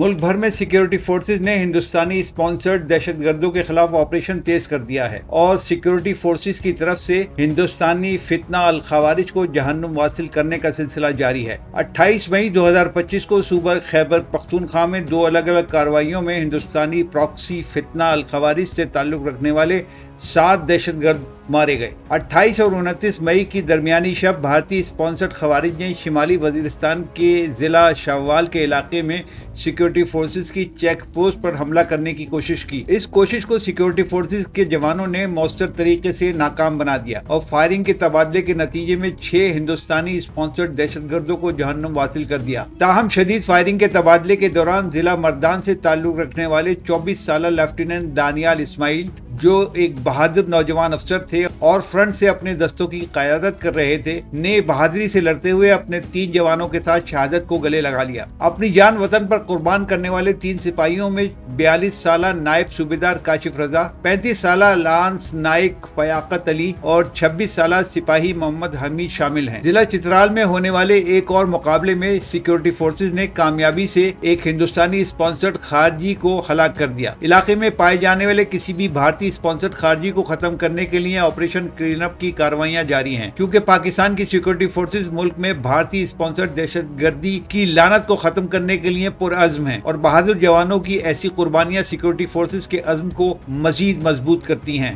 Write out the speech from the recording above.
ملک بھر میں security forces نے ہندوستانی اسپانسرڈ دہشت گردوں کے خلاف آپریشن تیز کر دیا ہے اور سیکیورٹی فورسز کی طرف سے ہندوستانی فتنہ الخوارج کو جہنم واصل کرنے کا سلسلہ جاری ہے۔ 28 مئی 2025 کو صوبہ خیبر پختونخوا میں 2 الگ الگ کارروائیوں میں ہندوستانی پراکسی فتنہ الخوارج سے تعلق رکھنے والے 7 دہشت گرد مارے گئے۔ 28 اور 29 مئی کی درمیانی شب بھارتی اسپانسرڈ خوارج نے شمالی وزیرستان کے ضلع شاوال کے علاقے میں سیکیورٹی فورسز کی چیک پوسٹ پر حملہ کرنے کی کوشش کی۔ اس کوشش کو سیکیورٹی فورسز کے جوانوں نے مؤثر طریقے سے ناکام بنا دیا اور فائرنگ کے تبادلے کے نتیجے میں 6 ہندوستانی اسپانسرڈ دہشت گردوں کو جہنم واصل کر دیا۔ تاہم شدید فائرنگ کے تبادلے کے دوران ضلع مردان سے تعلق رکھنے والے 24 سالہ لیفٹیننٹ دانیال اسماعیل، جو ایک بہادر نوجوان افسر تھے اور فرنٹ سے اپنے دستوں کی قیادت کر رہے تھے، نے بہادری سے لڑتے ہوئے اپنے 3 جوانوں کے ساتھ شہادت کو گلے لگا لیا۔ اپنی جان وطن پر قربان کرنے والے 3 سپاہیوں میں 42 سالہ نائب صوبیدار کاشف رضا، 35 سالہ لانس نائک فیاقت علی اور 26 سالہ سپاہی محمد حمید شامل ہیں۔ ضلع چترال میں ہونے والے ایک اور مقابلے میں سیکیورٹی فورسز نے کامیابی سے ایک ہندوستانی اسپانسرڈ خارجی کو ہلاک کر دیا۔ علاقے میں پائے جانے والے کسی بھی بھارتی اسپانسرڈ خارجی کو ختم کرنے کے لیے آپریشن کلین اپ کی کارروائیاں جاری ہیں، کیونکہ پاکستان کی سیکیورٹی فورسز ملک میں بھارتی اسپانسرڈ دہشت گردی کی لعنت کو ختم کرنے کے لیے پرعزم ہیں اور بہادر جوانوں کی ایسی قربانیاں سیکیورٹی فورسز کے عزم کو مزید مضبوط کرتی ہیں۔